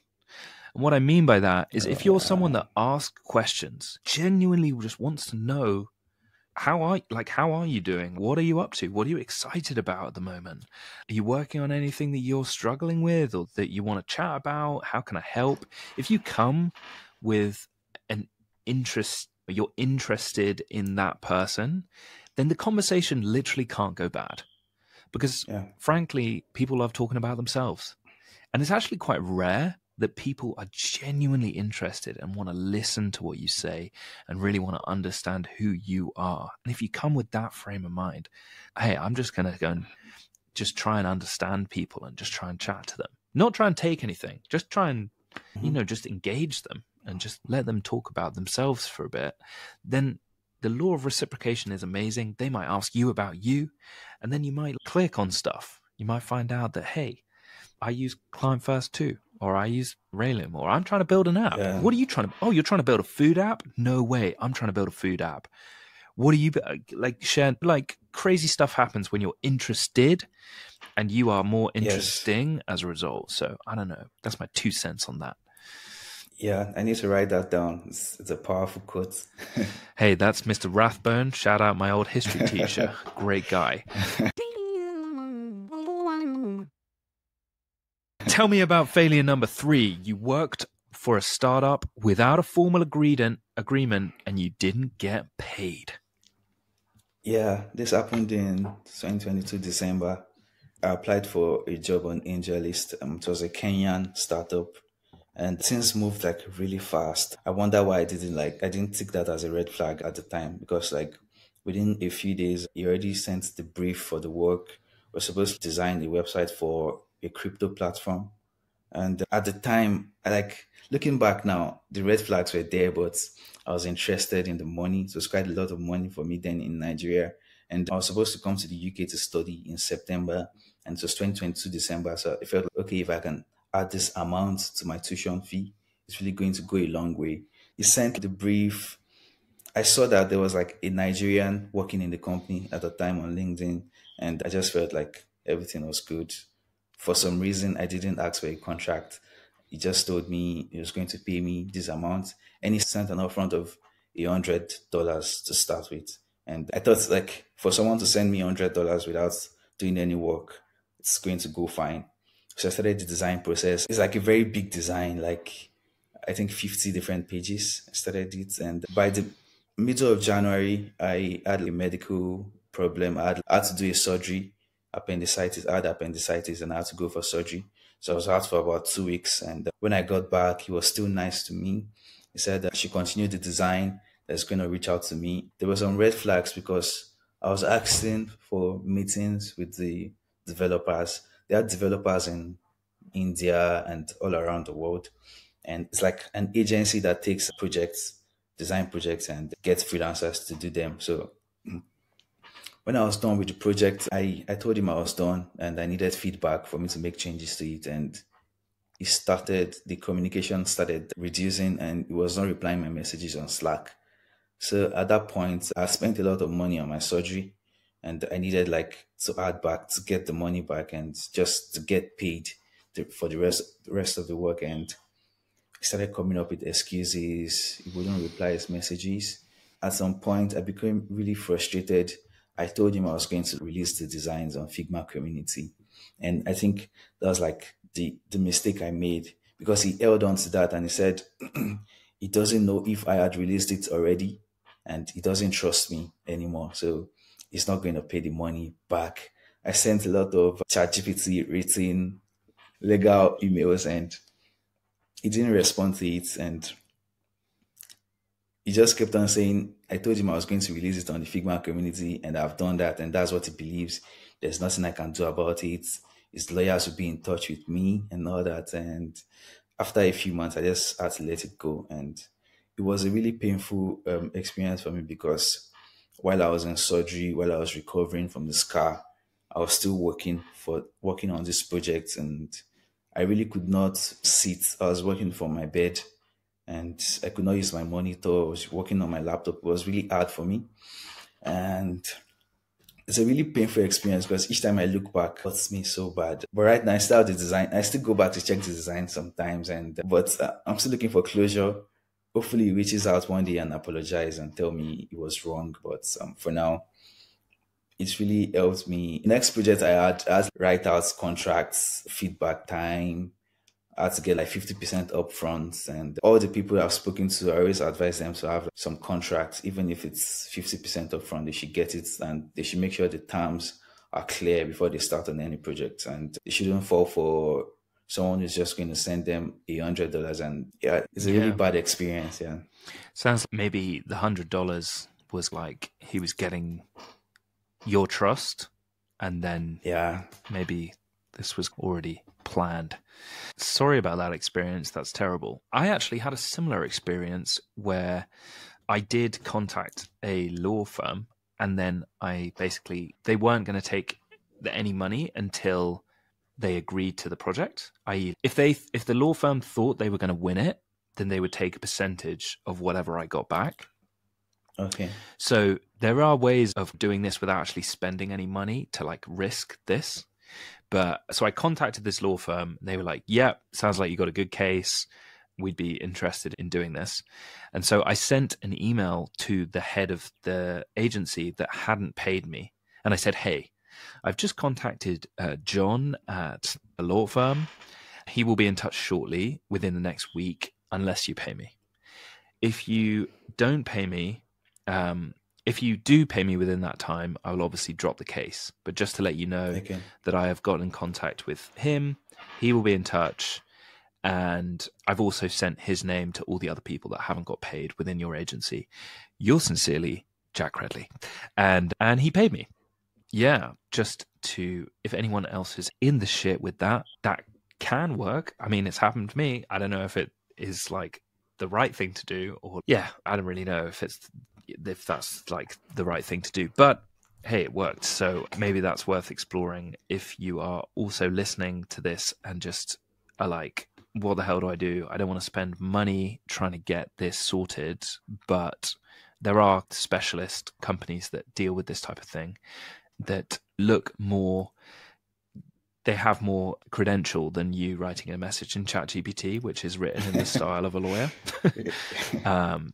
Speaker 2: And what I mean by that is, if you're someone that asks questions, genuinely just wants to know, how are you doing? What are you up to? What are you excited about at the moment? Are you working on anything that you're struggling with or that you want to chat about? How can I help? If you come with an interest, you're interested in that person, then the conversation literally can't go bad. Because frankly, people love talking about themselves. And it's actually quite rare that people are genuinely interested and want to listen to what you say and really want to understand who you are. And if you come with that frame of mind, hey, I'm just going to go and just try and understand people and just try and chat to them. Not try and take anything, just try and, just engage them and just let them talk about themselves for a bit. Then the law of reciprocation is amazing. They might ask you about you, and then you might click on stuff. You might find out that, hey, I use Client First too, or I use Raylim, or I'm trying to build an app. What are you trying to? Oh, you're trying to build a food app? No way, I'm trying to build a food app. What are you like? Share, like, crazy stuff happens when you're interested, and you are more interesting as a result. So I don't know. That's my 2 cents on that.
Speaker 3: Yeah, I need to write that down. It's a powerful quote.
Speaker 2: Hey, that's Mr. Rathbone. Shout out my old history teacher. Great guy. Tell me about failure number 3. You worked for a startup without a formal agreement and you didn't get paid.
Speaker 3: Yeah, this happened in 2022 December. I applied for a job on AngelList. It was a Kenyan startup, and things moved like really fast. I wonder why I didn't take that as a red flag at the time, because like within a few days, he already sent the brief for the work. We're supposed to design a website for a crypto platform. And at the time, looking back now, the red flags were there, but I was interested in the money. So it was quite a lot of money for me then in Nigeria. And I was supposed to come to the UK to study in September, and it was 2022 December. So I felt like, okay, if I can add this amount to my tuition fee, it's really going to go a long way. He sent the brief. I saw that there was like a Nigerian working in the company at the time on LinkedIn, and I just felt like everything was good. For some reason, I didn't ask for a contract. He just told me he was going to pay me this amount, and he sent an upfront of $100 to start with. And I thought, like, for someone to send me $100 without doing any work, it's going to go fine. So I started the design process. It's like a very big design, like I think 50 different pages. I started it, and by the middle of January, I had a medical problem. I had to do a surgery, appendicitis. I had appendicitis, and I had to go for surgery. So I was out for about 2 weeks. And when I got back, he was still nice to me. He said that she continued the design, that's going to reach out to me. There were some red flags because I was asking for meetings with the developers. There are developers in India and all around the world. And it's like an agency that takes projects, design projects, and gets freelancers to do them. So when I was done with the project, I told him I was done and I needed feedback for me to make changes to it. And the communication started reducing, and he was not replying my messages on Slack. So at that point, I spent a lot of money on my surgery, and I needed to add back to get the money back and just to get paid for the rest of the work. And he started coming up with excuses. He wouldn't reply his messages. At some point, I became really frustrated. I told him I was going to release the designs on Figma community. And I think that was like the mistake I made, because he held on to that and he said he doesn't know if I had released it already and he doesn't trust me anymore. So he's not going to pay the money back. I sent a lot of ChatGPT written legal emails and he didn't respond to it. And he just kept on saying, I told him I was going to release it on the Figma community and I've done that. And that's what he believes. There's nothing I can do about it. His lawyers will be in touch with me and all that. And after a few months, I just had to let it go. And it was a really painful experience for me, because while I was in surgery, while I was recovering from the scar, I was still working on this project, and I really could not sit. I was working from my bed and I could not use my monitor. I was working on my laptop. It was really hard for me. And it's a really painful experience because each time I look back, it hurts me so bad. But right now, I still have the design. I still go back to check the design sometimes, but I'm still looking for closure. Hopefully, he reaches out one day and apologize and tell me it was wrong. But for now, it's really helped me. Next project I had to write out contracts, feedback time. I had to get 50% upfront, and all the people I've spoken to, I always advise them to have some contracts, even if it's 50% upfront. They should get it, and they should make sure the terms are clear before they start on any project, and they shouldn't fall for someone who's just going to send them $100. And it's a really bad experience. Yeah,
Speaker 2: sounds like maybe the $100 was like he was getting your trust, and then maybe this was already planned. Sorry about that experience. That's terrible. I actually had a similar experience where I did contact a law firm, and then they weren't going to take any money until they agreed to the project. I.e., if the law firm thought they were going to win it, then they would take a percentage of whatever I got back.
Speaker 3: Okay.
Speaker 2: So there are ways of doing this without actually spending any money to risk this. But so I contacted this law firm. They were like, yeah, sounds like you got a good case. We'd be interested in doing this. And so I sent an email to the head of the agency that hadn't paid me. And I said, hey, I've just contacted John at a law firm. He will be in touch shortly within the next week, unless you pay me. If you don't pay me, if you do pay me within that time, I will obviously drop the case. But just to let you know that I have gotten in contact with him, he will be in touch. And I've also sent his name to all the other people that haven't got paid within your agency. Yours sincerely, Jack Redley. And he paid me. Yeah, just to, if anyone else is in the shit with that can work. I mean, it's happened to me. I don't know if it is like the right thing to do, or I don't really know if that's like the right thing to do. But hey, it worked. So maybe that's worth exploring if you are also listening to this and just are like, what the hell do I do? I don't want to spend money trying to get this sorted, but there are specialist companies that deal with this type of thing that look more, they have more credential than you writing a message in ChatGPT, which is written in the style of a lawyer.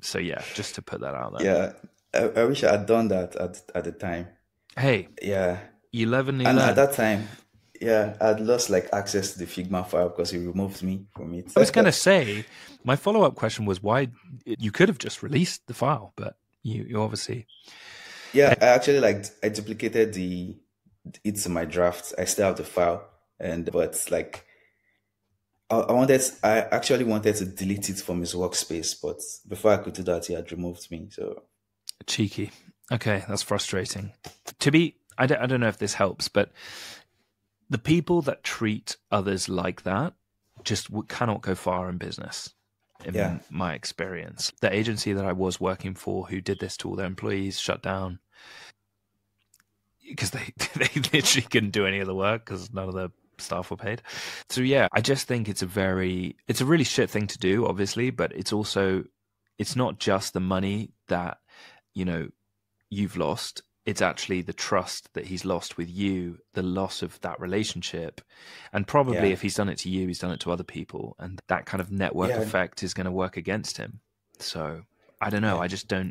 Speaker 2: So yeah, just to put that out there.
Speaker 3: Yeah, I wish I had done that at the time.
Speaker 2: Hey,
Speaker 3: yeah,
Speaker 2: you live and you
Speaker 3: and
Speaker 2: learn.
Speaker 3: at that time, yeah, I'd lost like access to the Figma file because he removed me from it.
Speaker 2: I was going to say, my follow-up question was why you could have just released the file, but you obviously.
Speaker 3: Yeah, I actually I duplicated it's in my draft. I still have the file, but like I actually wanted to delete it from his workspace, but before I could do that, he had removed me. So
Speaker 2: cheeky. Okay, that's frustrating. I don't know if this helps, but the people that treat others like that just cannot go far in business, in my experience. The agency that I was working for who did this to all their employees shut down because they literally couldn't do any of the work because none of the staff were paid. So yeah, I just think it's a really shit thing to do, obviously, but it's not just the money that, you've lost. It's actually the trust that he's lost with you, the loss of that relationship. And probably if he's done it to you, he's done it to other people. And that kind of network effect is going to work against him. So I don't know. Yeah.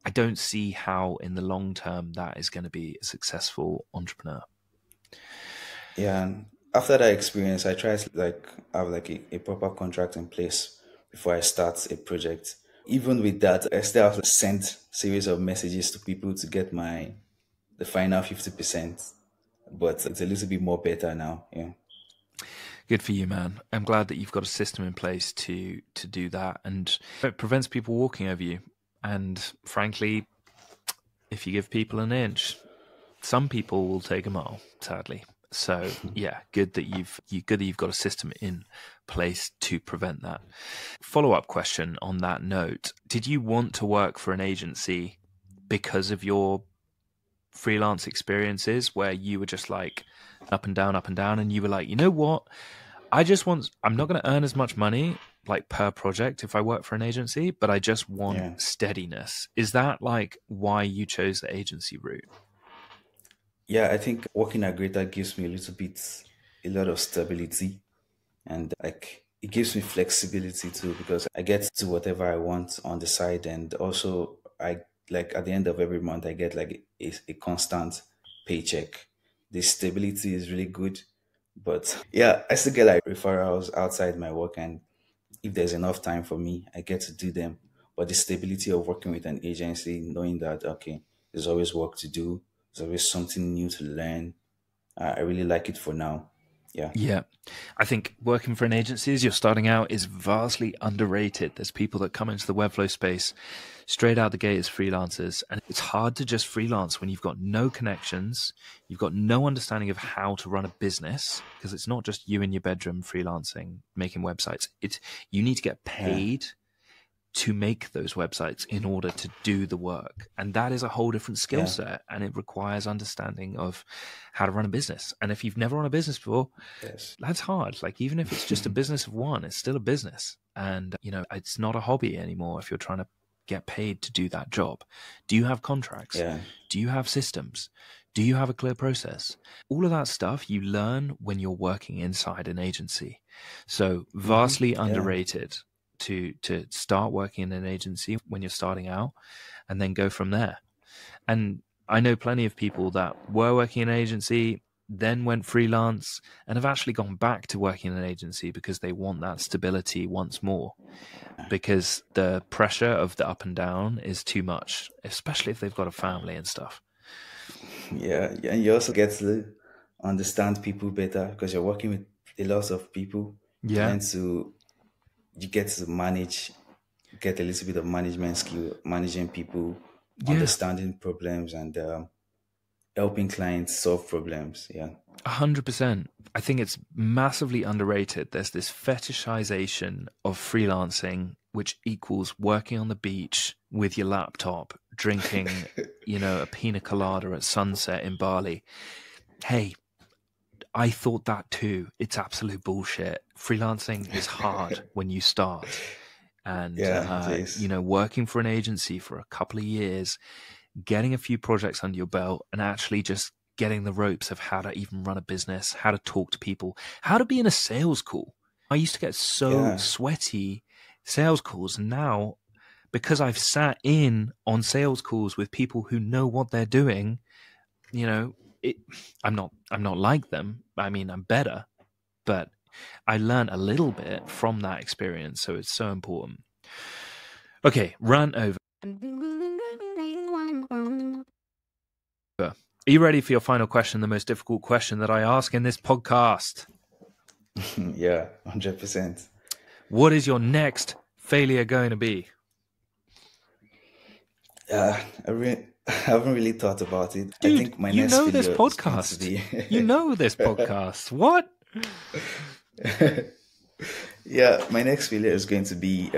Speaker 2: I don't see how in the long term that is going to be a successful entrepreneur.
Speaker 3: Yeah. And after that experience, I tried to have a proper contract in place before I start a project. Even with that, I still have to send series of messages to people to get the final 50%. But it's a little bit more better now. Yeah.
Speaker 2: Good for you, man. I'm glad that you've got a system in place to do that, and it prevents people walking over you. And frankly, if you give people an inch, some people will take a mile, sadly. So yeah, good that you've got a system in place to prevent that. Follow-up question on that note: did you want to work for an agency because of your freelance experiences, where you were just like up and down, and you were like, you know what? I'm not going to earn as much money like per project if I work for an agency, but I just want steadiness. Is that like why you chose the agency route?
Speaker 3: Yeah, I think working at Greater gives me a lot of stability, and it gives me flexibility too, because I get to do whatever I want on the side, and also at the end of every month I get like a constant paycheck. The stability is really good, but yeah, I still get like referrals outside my work, and if there's enough time for me, I get to do them. But the stability of working with an agency, knowing that there's always work to do, there's always something new to learn. I really like it for now.
Speaker 2: Yeah. I think working for an agency as you're starting out is vastly underrated. There's people that come into the Webflow space straight out the gate as freelancers, and it's hard to just freelance when you've got no connections, you've got no understanding of how to run a business, because it's not just you in your bedroom freelancing, making websites. You need to get paid to make those websites in order to do the work. And that is a whole different skill set, and it requires understanding of how to run a business. And if you've never run a business before, that's hard. Like, even if it's just a business of one, it's still a business. And, it's not a hobby anymore if you're trying to get paid to do that job. Do you have contracts? Do you have systems? Do you have a clear process? All of that stuff you learn when you're working inside an agency. So vastly underrated to start working in an agency when you're starting out, and then go from there. And I know plenty of people that were working in an agency, then went freelance, and have actually gone back to working in an agency because they want that stability once more, because the pressure of the up and down is too much, especially if they've got a family and stuff.
Speaker 3: Yeah, and you also get to understand people better because you're working with a lot of people. You get to get a little bit of management skill, managing people, understanding problems, and helping clients solve problems. Yeah.
Speaker 2: 100%. I think it's massively underrated. There's this fetishization of freelancing, which equals working on the beach with your laptop, drinking, a pina colada at sunset in Bali. Hey, I thought that too. It's absolute bullshit. Freelancing is hard when you start. And, working for an agency for a couple of years, getting a few projects under your belt, and actually just getting the ropes of how to even run a business, how to talk to people, how to be in a sales call. I used to get so sweaty sales calls. And now, because I've sat in on sales calls with people who know what they're doing, I'm not like them. I mean, I'm better, but I learned a little bit from that experience. So it's so important. Okay, run over. Are you ready for your final question, the most difficult question that I ask in this podcast?
Speaker 3: Yeah, 100%.
Speaker 2: What is your next failure going to be?
Speaker 3: I haven't really thought about it.
Speaker 2: Dude,
Speaker 3: I think my next failure
Speaker 2: this podcast.
Speaker 3: is going to be...
Speaker 2: You know this podcast. What?
Speaker 3: Yeah, my next failure is going to be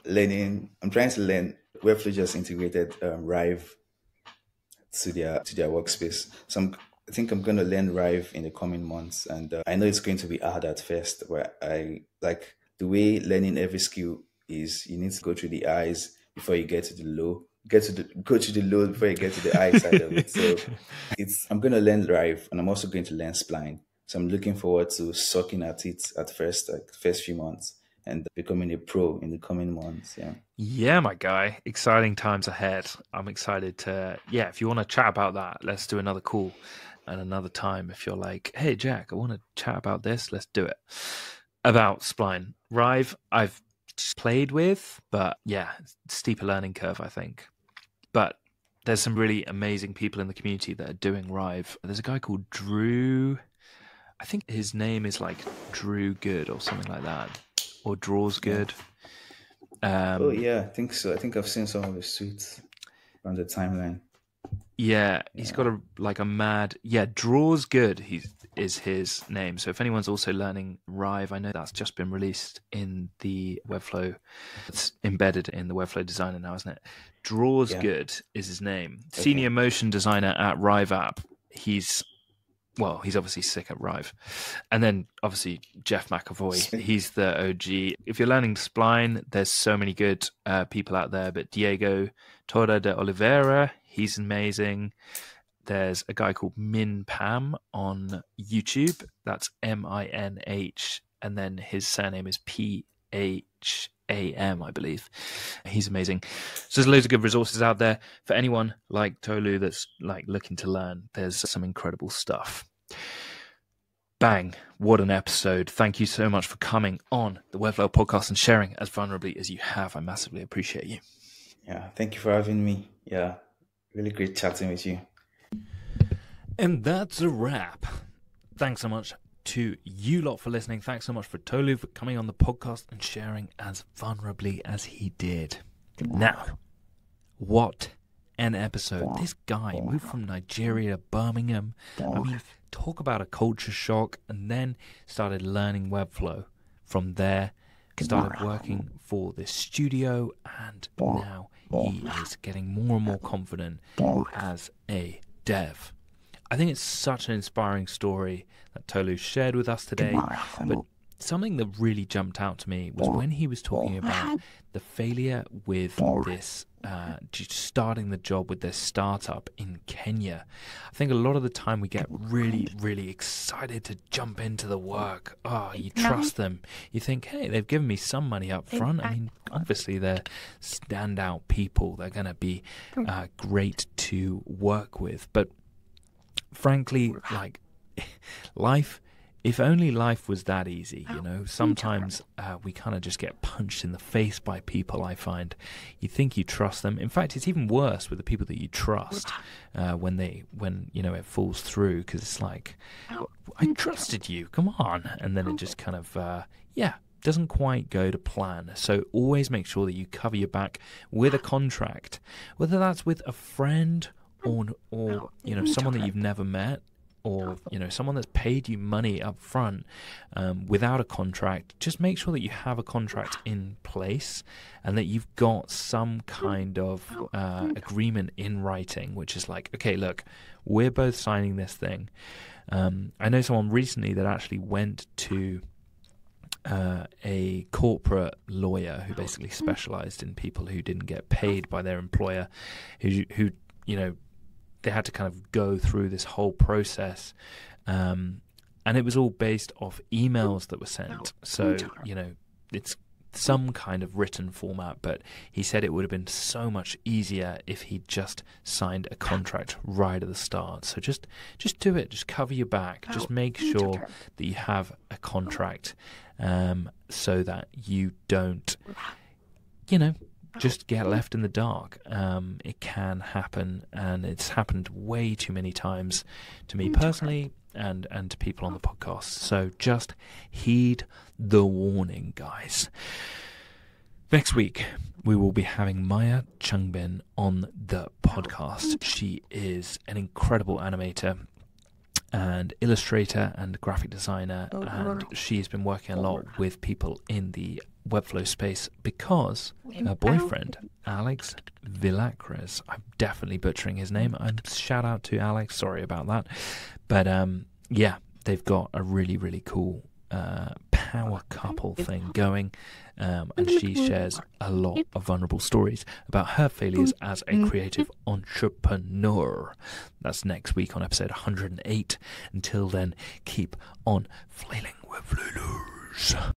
Speaker 3: learning. I'm trying to learn Webflow just integrated Rive to their workspace. So I think I'm going to learn Rive in the coming months, and I know it's going to be hard at first. Where I like the way learning every skill is, you need to go through the eyes before you get to the low. Go to the low before you get to the eye side of it. So I'm going to learn Rive, and I'm also going to learn Spline. So I'm looking forward to sucking at it at first, like first few months, and becoming a pro in the coming months.
Speaker 2: Yeah, my guy. Exciting times ahead. I'm excited to, if you want to chat about that, let's do another call and another time. If you're like, hey, Jack, I want to chat about this, let's do it. About Spline. Rive, I've played with, but steeper learning curve, I think. But there's some really amazing people in the community that are doing Rive. There's a guy called Drew. I think his name is like Drew Good or something like that, or Draws Good.
Speaker 3: I think so. I think I've seen some of his tweets on the timeline.
Speaker 2: Yeah, he's got a mad... Yeah, Draws Good is his name. So if anyone's also learning Rive, I know that's just been released in the Webflow. It's embedded in the Webflow designer now, isn't it? Draws Good is his name. Okay. Senior motion designer at Rive app. He's obviously sick at Rive. And then, obviously, Jeff McAvoy. He's the OG. If you're learning Spline, there's so many good people out there. But Diego Torre de Oliveira, he's amazing. There's a guy called Min Pam on YouTube. That's M-I-N-H. And then his surname is P-H-A-M, I believe. He's amazing. So there's loads of good resources out there for anyone like Tolu that's like looking to learn. There's some incredible stuff. Bang. What an episode. Thank you so much for coming on the Webflow podcast and sharing as vulnerably as you have. I massively appreciate you.
Speaker 3: Yeah, thank you for having me. Yeah, really great chatting with you.
Speaker 2: And that's a wrap. Thanks so much to you lot for listening. Thanks so much for Tolu for coming on the podcast and sharing as vulnerably as he did. Now, what an episode. This guy moved from Nigeria to Birmingham. I mean, talk about a culture shock, and then started learning Webflow. From there, started working for this studio, and now he is getting more and more confident as a dev. I think it's such an inspiring story that Tolu shared with us today, but something that really jumped out to me was when he was talking about the failure with this, starting the job with this startup in Kenya. I think a lot of the time we get really, really excited to jump into the work. Oh, you trust them. You think, hey, they've given me some money up front. I mean, obviously they're standout people. They're going to be great to work with. But frankly, like life, if only life was that easy, sometimes we kind of just get punched in the face by people. I find you think you trust them. In fact, it's even worse with the people that you trust when it falls through, because it's like, I trusted you, come on. And then it just kind of, doesn't quite go to plan. So always make sure that you cover your back with a contract, whether that's with a friend or someone that you've never met, or someone that's paid you money up front without a contract, just make sure that you have a contract in place and that you've got some kind of agreement in writing, which is like, okay, look, we're both signing this thing. I know someone recently that actually went to a corporate lawyer who basically specialized in people who didn't get paid by their employer, who they had to kind of go through this whole process, and it was all based off emails that were sent. So, it's some kind of written format, but he said it would have been so much easier if he just signed a contract right at the start. So just do it. Just cover your back. Just make sure that you have a contract, so that you don't, just get left in the dark. It can happen, and it's happened way too many times to me personally and to people on the podcast. So just heed the warning, guys. Next week, we will be having Maya Changbin on the podcast. She is an incredible animator and illustrator and graphic designer, and she's been working a lot with people in the Webflow space because her boyfriend, Alex Villacres, I'm definitely butchering his name, shout out to Alex, sorry about that, but yeah, they've got a really, really cool power couple thing going, and she shares a lot of vulnerable stories about her failures as a creative entrepreneur. That's next week on episode 108. Until then, keep on flailing, Webflailers.